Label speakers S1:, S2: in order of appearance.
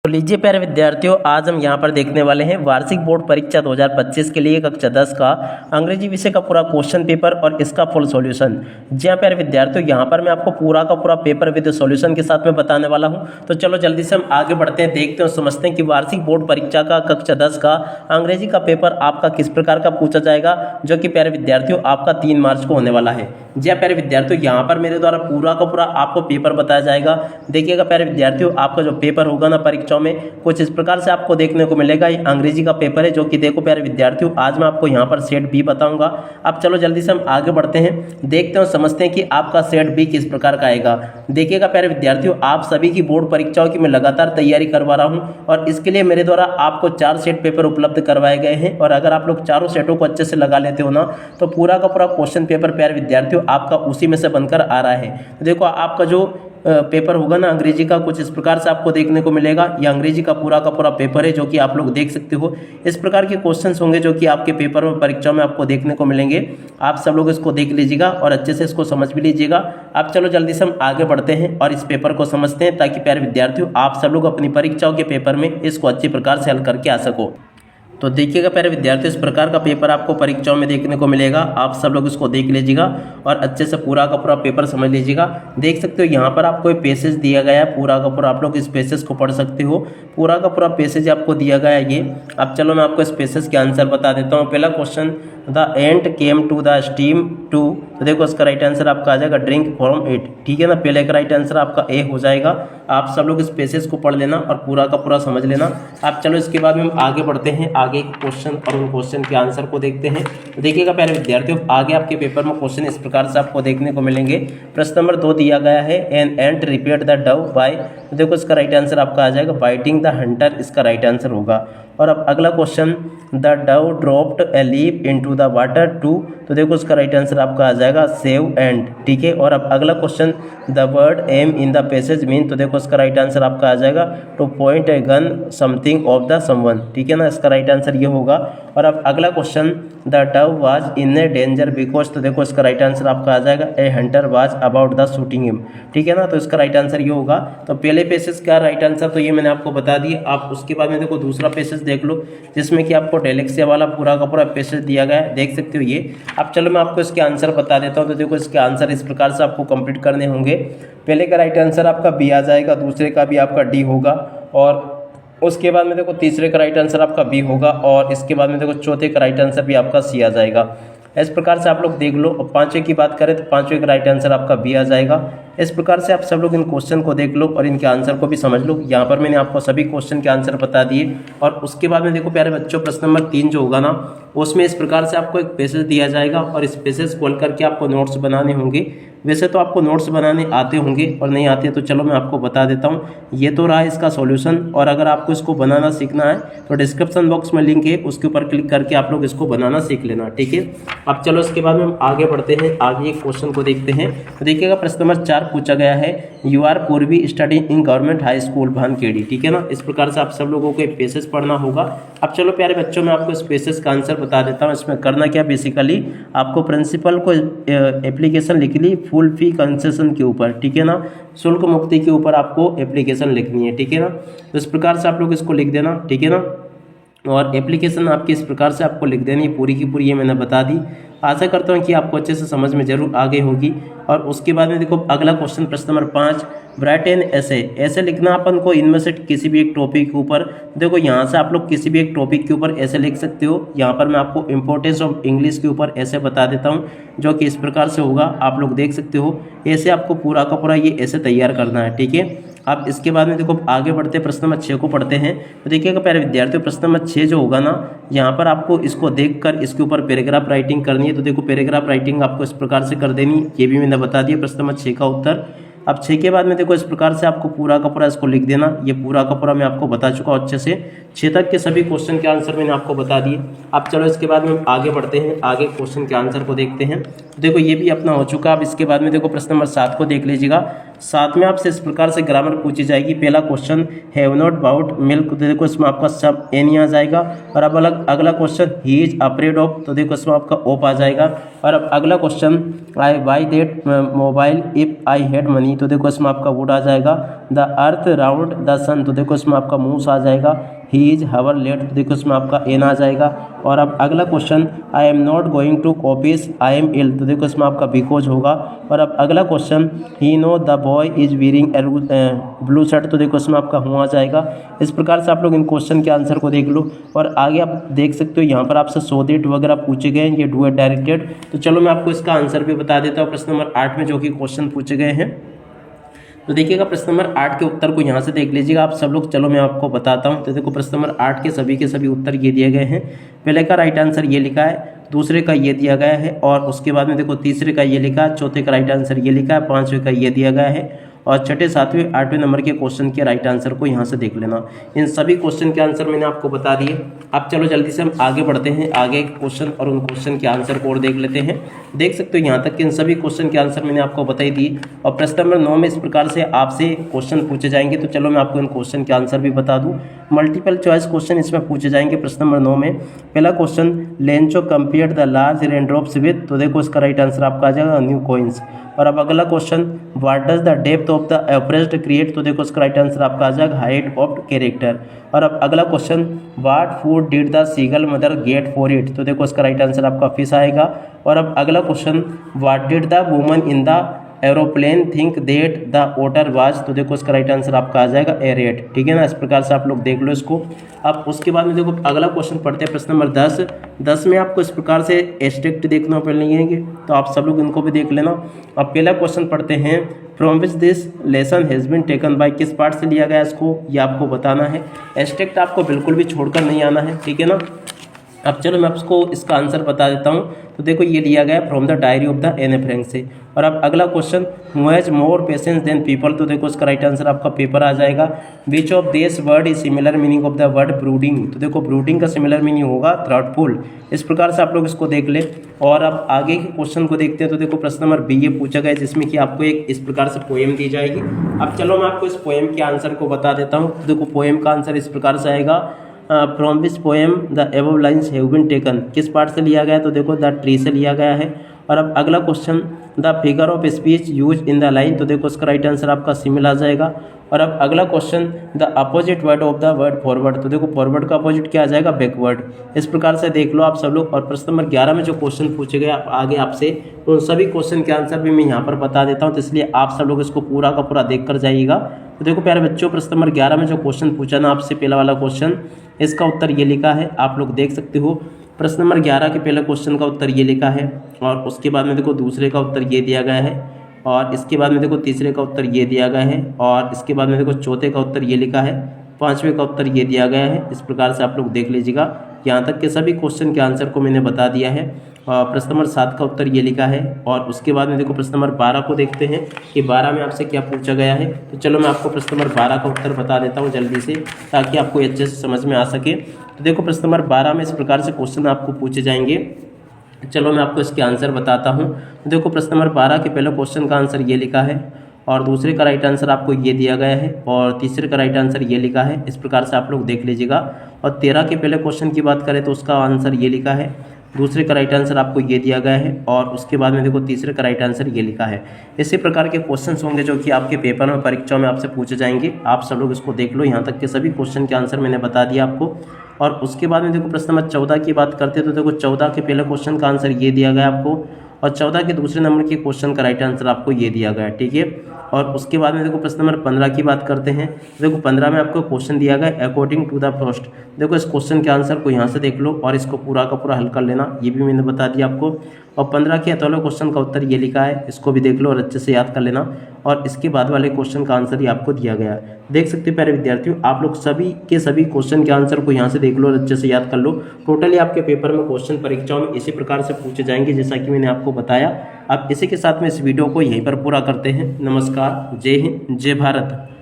S1: तो लीजिए प्यारे विद्यार्थियों, आज हम यहाँ पर देखने वाले हैं वार्षिक बोर्ड परीक्षा 2025 के लिए कक्षा 10 का अंग्रेजी विषय का पूरा क्वेश्चन पेपर और इसका फुल सॉल्यूशन। जी हाँ प्यारे विद्यार्थियों, यहाँ पर मैं आपको पूरा का पूरा पेपर विद सॉल्यूशन के साथ में बताने वाला हूँ। तो चलो जल्दी से हम आगे बढ़ते हैं, देखते हैं, समझते हैं कि वार्षिक बोर्ड परीक्षा का कक्षा 10 का अंग्रेजी का पेपर आपका किस प्रकार का पूछा जाएगा, जो कि प्यारे विद्यार्थियों आपका 3 मार्च को होने वाला है। जी हाँ प्यारे विद्यार्थियों, यहाँ पर मेरे द्वारा पूरा का पूरा आपको पेपर बताया जाएगा। देखिएगा प्यारे विद्यार्थियों, आपका जो पेपर होगा ना परीक्षा में कुछ इस प्रकार से आपको देखने को मिलेगा। ये अंग्रेजी का पेपर है, जो कि देखो प्यारे विद्यार्थियों आज मैं आपको यहाँ पर सेट बी बताऊंगा। अब चलो जल्दी से हम आगे बढ़ते हैं, देखते हैं, समझते हैं कि आपका सेट बी किस प्रकार का आएगा। देखिएगा प्यारे विद्यार्थियों, आप सभी की बोर्ड परीक्षाओं की मैं लगातार तैयारी करवा रहा हूँ और इसके लिए मेरे द्वारा आपको 4 सेट पेपर उपलब्ध करवाए गए हैं। और अगर आप लोग चारों सेटों को अच्छे से लगा लेते हो ना, तो पूरा का पूरा क्वेश्चन पेपर प्यारे विद्यार्थियों आपका उसी में से बनकर आ रहा है। तो देखो आपका जो पेपर होगा ना अंग्रेजी का, कुछ इस प्रकार से आपको देखने को मिलेगा। यह अंग्रेजी का पूरा पेपर है, जो कि आप लोग देख सकते हो। इस प्रकार के क्वेश्चंस होंगे जो कि आपके पेपर में परीक्षा में आपको देखने को मिलेंगे। आप सब लोग इसको देख लीजिएगा और अच्छे से इसको समझ भी लीजिएगा। अब चलो जल्दी से हम आगे बढ़ते हैं और इस पेपर को समझते हैं, ताकि प्यारे विद्यार्थियों आप सब लोग अपनी परीक्षाओं के पेपर में इसको अच्छी प्रकार से हल करके आ सको। तो देखिएगा प्यारे विद्यार्थी, इस प्रकार का पेपर आपको परीक्षाओं में देखने को मिलेगा। आप सब लोग इसको देख लीजिएगा और अच्छे से पूरा का पूरा पेपर समझ लीजिएगा। देख सकते हो यहाँ पर आपको एक पैसेज दिया गया है, पूरा का पूरा आप लोग इस पैसेज को पढ़ सकते हो। पूरा का पूरा पैसेज आपको दिया गया है ये। अब चलो मैं आपको इस पैसेज के आंसर बता देता हूँ। पहला question, the ant came to the stream to, तो देखो इसका राइट आंसर आपका आ जाएगा ड्रिंक फ्रॉम इट। ठीक है ना, पहले का राइट आंसर आपका ए हो जाएगा। आप सब लोग इस पैसेज को पढ़ लेना और पूरा का पूरा समझ लेना। अब चलो इसके बाद में हम आगे बढ़ते हैं, आगे क्वेश्चन और उन क्वेश्चन के आंसर को देखते हैं। तो देखिएगा प्यारे विद्यार्थियों, आगे आपके पेपर में क्वेश्चन इस प्रकार से आपको देखने को मिलेंगे। प्रश्न नंबर 2 दिया गया है, an ant repaired the dove by, तो देखो इसका राइट आंसर आपका आ जाएगा बाइटिंग द हंटर, इसका राइट आंसर होगा। और अब अगला question, the dove dropped a leaf into the water to, तो देखो उसका राइट आंसर आपका आ जाएगा सेव एंड। ठीक है, और अब अगला question, the word aim in the passage mean, तो देखो उसका राइट आंसर आपका आ जाएगा to point a gun something of the someone. ठीक है ना, इसका राइट आंसर ये होगा। और अब अगला question, the Dove was in A danger because, तो देखो इसका राइट आंसर आपका आ जाएगा ए Hunter was about the shooting him. ठीक है ना, तो इसका राइट आंसर ये होगा। तो पहले पैसेज का राइट आंसर तो ये मैंने आपको बता दिया। आप उसके बाद में देखो दूसरा पैसेज देख लो, जिसमें कि आपको डेलेक्सिया वाला पूरा का पूरा पैसेज दिया गया है, देख सकते हो ये। अब चलो मैं आपको इसके आंसर बता देता हूँ। तो देखो इसके आंसर इस प्रकार से आपको कंप्लीट करने होंगे। पहले का राइट आंसर आपका बी आ जाएगा, दूसरे का भी आपका डी होगा, और उसके बाद में देखो तीसरे का राइट आंसर आपका बी होगा, और इसके बाद में देखो चौथे का राइट आंसर भी आपका सी आ जाएगा। इस प्रकार से आप लोग देख लो। और पांचवें की बात करें तो पांचवें का राइट आंसर आपका बी आ जाएगा। इस प्रकार से आप सब लोग इन क्वेश्चन को देख लो और इनके आंसर को भी समझ लो। यहाँ पर मैंने आपको सभी क्वेश्चन के आंसर बता दिए। और उसके बाद में देखो प्यारे बच्चों, प्रश्न नंबर 3 जो होगा ना, उसमें इस प्रकार से आपको एक पैसेज दिया जाएगा और इस पैसेज खोल करके आपको नोट्स बनाने होंगे। वैसे तो आपको नोट्स बनाने आते होंगे, और नहीं आते तो चलो मैं आपको बता देता हूँ। ये तो रहा इसका सॉल्यूशन, और अगर आपको इसको बनाना सीखना है तो डिस्क्रिप्शन बॉक्स में लिंक है, उसके ऊपर क्लिक करके आप लोग इसको बनाना सीख लेना। ठीक है, अब चलो इसके बाद में हम आगे बढ़ते हैं, आगे एक क्वेश्चन को देखते हैं। तो देखिएगा प्रश्न नंबर 4 पूछा गया है, you are Purvi study in government high school Bhankhedi. ठीक है ना, इस प्रकार से आप सब लोगों को एक पैसेज पढ़ना होगा। अब चलो प्यारे बच्चों, मैं आपको इस पैसेज का आंसर बता देता हूँ। इसमें करना क्या, बेसिकली आपको प्रिंसिपल को एप्लीकेशन लिख ली फुल फी कंसेशन के ऊपर। ठीक है ना, शुल्क मुक्ति के ऊपर आपको एप्लीकेशन लिखनी है। ठीक है ना, तो इस प्रकार से आप लोग इसको लिख देना। ठीक है ना, और एप्लीकेशन आपकी इस प्रकार से आपको लिख देनी है, पूरी की पूरी ये मैंने बता दी। आशा करता हूँ कि आपको अच्छे से समझ में जरूर आ गई होगी। और उसके बाद में देखो अगला क्वेश्चन, प्रश्न नंबर 5, राइट एन ऐसे, ऐसे लिखना अपन को इनमें से किसी भी एक टॉपिक के ऊपर। देखो यहाँ से आप लोग किसी भी एक टॉपिक के ऊपर ऐसे लिख सकते हो। यहाँ पर मैं आपको इंपॉर्टेंस ऑफ इंग्लिश के ऊपर ऐसे बता देता हूँ, जो कि इस प्रकार से होगा, आप लोग देख सकते हो। ऐसे आपको पूरा का पूरा ये ऐसे तैयार करना है। ठीक है, अब इसके बाद में देखो आगे बढ़ते प्रश्न नंबर 6 को पढ़ते हैं। तो देखिएगा प्यारे विद्यार्थियों, प्रश्न नंबर 6 जो होगा ना, यहाँ पर आपको इसको देखकर इसके ऊपर पैराग्राफ राइटिंग करनी है। तो देखो पैराग्राफ राइटिंग आपको इस प्रकार से कर देनी, ये भी मैंने बता दिया प्रश्न नंबर 6 का उत्तर। अब 6 के बाद में देखो इस प्रकार से आपको पूरा का पूरा इसको लिख देना। ये पूरा का पूरा मैं आपको बता चुका हूँ अच्छे से। 6 तक के सभी क्वेश्चन के आंसर मैंने आपको बता दिए। अब चलो इसके बाद में हम आगे बढ़ते हैं, आगे क्वेश्चन के आंसर को देखते हैं। देखो ये भी अपना हो चुका। अब इसके बाद में देखो प्रश्न नंबर 7 को देख लीजिएगा। 7 में आपसे इस प्रकार से ग्रामर पूछी जाएगी। पहला question, have not bought milk, तो देखो इसमें आपका सब एन आ जाएगा। और अब अगला question, he is afraid of, तो देखो इसमें आपका ओप आ जाएगा। और अब अगला question, I by that mobile if I had money, तो देखो इसमें आपका वुड आ जाएगा। द अर्थ राउंड द सन, तो देखो इसमें आपका मूस आ जाएगा। ही इज हवर लेट, तो देखो इसमें आपका एन आ जाएगा। और अब अगला question, I am not going to office, I am ill, तो देखो इसमें आपका बिकॉज होगा। और अब अगला question, he know the boy is wearing blue shirt, तो देखो इसमें आपका हुआ आ जाएगा। इस प्रकार से आप लोग इन क्वेश्चन के आंसर को देख लो। और आगे आप देख सकते हो यहाँ पर आपसे सो दैट वगैरह पूछे गए हैं, ये डू इट डायरेक्टेड। तो चलो मैं आपको इसका आंसर भी बता देता हूँ प्रश्न नंबर 8 में जो कि क्वेश्चन पूछे गए हैं। तो देखिएगा प्रश्न नंबर 8 के उत्तर को यहाँ से देख लीजिएगा आप सब लोग। चलो मैं आपको बताता हूँ। तो देखो प्रश्न नंबर 8 के सभी उत्तर ये दिए गए हैं। पहले का राइट आंसर ये लिखा है, दूसरे का ये दिया गया है, और उसके बाद में देखो तीसरे का ये लिखा है, चौथे का राइट आंसर ये लिखा है, पांचवें का ये दिया गया है, और छठे, सातवें, आठवें नंबर के क्वेश्चन के राइट आंसर को यहाँ से देख लेना। इन सभी क्वेश्चन के आंसर मैंने आपको बता दिए। अब चलो जल्दी से हम आगे बढ़ते हैं, आगे क्वेश्चन और उन क्वेश्चन के आंसर को और देख लेते हैं। देख सकते हो यहाँ तक कि इन सभी क्वेश्चन के आंसर मैंने आपको बता ही दिए। और प्रश्न नंबर 9 में इस प्रकार से आपसे क्वेश्चन पूछे जाएंगे। तो चलो मैं आपको इन क्वेश्चन के आंसर भी बता दूँ। मल्टीपल चॉइस क्वेश्चन इसमें पूछे जाएंगे प्रश्न नंबर 9 में। पहला question, Lencho compare the large rain drops with, तो देखो इसका राइट आंसर आपका आ जाएगा न्यू कॉइन्स। और अब अगला question, what does the depth of the Everest create, तो देखो इसका राइट आंसर आपका आ जाएगा हाइट ऑफ कैरेक्टर। और अब अगला question, what food did the seagull mother get for it, तो देखो इसका राइट आंसर आपका फिश आएगा। और अब अगला question, what did the woman in the aeroplane think that the otter was, तो देखो इसका राइट आंसर आपका आ जाएगा एरेट। ठीक है ना, इस प्रकार से आप लोग देख लो इसको। अब उसके बाद में देखो अगला क्वेश्चन पढ़ते हैं प्रश्न नंबर 10 में आपको इस प्रकार से एस्ट्रिक्ट देखना पड़ेंगे, तो आप सब लोग इनको भी देख लेना। अब पहला क्वेश्चन पढ़ते हैं, from which this lesson has been taken by, किस पार्ट से लिया गया इसको ये आपको बताना है। एस्ट्रिक्ट आपको बिल्कुल भी छोड़कर नहीं आना है, ठीक है ना। अब चलो मैं आपको इसका आंसर बता देता हूँ। तो देखो ये लिया गया from the diary of the Anne Frank से। और अब अगला question, who has more patience than people, तो देखो इसका राइट आंसर आपका पेपर आ जाएगा। Which of this word is similar meaning of the word brooding, तो देखो ब्रूडिंग का सिमिलर मीनिंग होगा थ्रॉटफुल। इस प्रकार से आप लोग इसको देख ले। और अब आगे के क्वेश्चन को देखते हैं। तो देखो प्रश्न नंबर 20 ये पूछा गया जिसमें कि आपको एक इस प्रकार से पोएम दी जाएगी। अब चलो मैं आपको इस पोएम के आंसर को बता देता हूँ। तो देखो पोएम का आंसर इस प्रकार से आएगा, from which poem the above lines have been taken, किस पार्ट से लिया गया है, तो देखो द ट्री से लिया गया है। और अब अगला question, the figure of speech use in the line, तो देखो इसका राइट आंसर आपका सिमिल आ जाएगा। और अब अगला question, the opposite word of the word forward, तो देखो फॉरवर्ड का अपोजिट क्या आ जाएगा, बैकवर्ड। इस प्रकार से देख लो आप सब लोग। और प्रश्न नंबर 11 में जो क्वेश्चन पूछे गए आगे आपसे, उन सभी क्वेश्चन के आंसर भी मैं यहाँ पर बता देता हूँ, तो इसलिए आप सब लोग इसको पूरा का पूरा देख कर जाइएगा। तो देखो प्यारे बच्चों, प्रश्न नंबर 11 में जो क्वेश्चन पूछा ना आपसे, पहला वाला क्वेश्चन, इसका उत्तर ये लिखा है, आप लोग देख सकते हो। प्रश्न नंबर 11 के पहले क्वेश्चन का उत्तर ये लिखा है, और उसके बाद में देखो दूसरे का उत्तर ये दिया गया है, और इसके बाद में देखो तीसरे का उत्तर ये दिया गया है, और इसके बाद में देखो चौथे का उत्तर ये लिखा है, पांचवें का उत्तर ये दिया गया है। इस प्रकार से आप लोग देख लीजिएगा। यहाँ तक के सभी क्वेश्चन के आंसर को मैंने बता दिया है। प्रश्न नंबर 7 का उत्तर ये लिखा है। और उसके बाद में देखो प्रश्न नंबर 12 को देखते हैं कि 12 में आपसे क्या पूछा गया है। तो चलो मैं आपको प्रश्न नंबर 12 का उत्तर बता देता हूँ जल्दी से, ताकि आपको अच्छे से समझ में आ सके। तो देखो प्रश्न नंबर 12 में इस प्रकार से क्वेश्चन आपको पूछे जाएंगे। चलो मैं आपको इसके आंसर बताता हूँ। तो देखो प्रश्न नंबर 12 के पहले क्वेश्चन का आंसर ये लिखा है, और दूसरे का राइट आंसर आपको ये दिया गया है, और तीसरे का राइट आंसर ये लिखा है। इस प्रकार से आप लोग देख लीजिएगा। और 13 के पहले क्वेश्चन की बात करें तो उसका आंसर ये लिखा है, दूसरे का राइट आंसर आपको ये दिया गया है, और उसके बाद में देखो तीसरे का राइट आंसर ये लिखा है। इसी प्रकार के क्वेश्चंस होंगे जो कि आपके पेपर में, परीक्षाओं में आपसे पूछे जाएंगे। आप सब लोग इसको देख लो। यहाँ तक के सभी क्वेश्चन के आंसर मैंने बता दिया आपको। और उसके बाद में देखो प्रश्न नंबर 14 की बात करते हैं। तो देखो 14 के पहले क्वेश्चन का आंसर ये दिया गया आपको, और 14 के दूसरे नंबर के क्वेश्चन का राइट आंसर आपको ये दिया गया है, ठीक है। और उसके बाद में देखो प्रश्न नंबर 15 की बात करते हैं। देखो 15 में आपको क्वेश्चन दिया गया है अकॉर्डिंग टू द फर्स्ट। देखो इस क्वेश्चन के आंसर को यहाँ से देख लो, और इसको पूरा का पूरा हल कर लेना, ये भी मैंने बता दिया आपको। और 15 के अतौले क्वेश्चन का उत्तर ये लिखा है, इसको भी देख लो और अच्छे से याद कर लेना। और इसके बाद वाले क्वेश्चन का आंसर ही आपको दिया गया है। देख सकते हो प्यारे विद्यार्थियों, आप लोग सभी के सभी क्वेश्चन के आंसर को यहाँ से देख लो और अच्छे से याद कर लो। टोटली आपके पेपर में क्वेश्चन परीक्षाओं में इसी प्रकार से पूछे जाएंगे जैसा कि मैंने आपको बताया। अब इसी के साथ में इस वीडियो को यहीं पर पूरा करते हैं। नमस्कार, जय हिंद, जय भारत।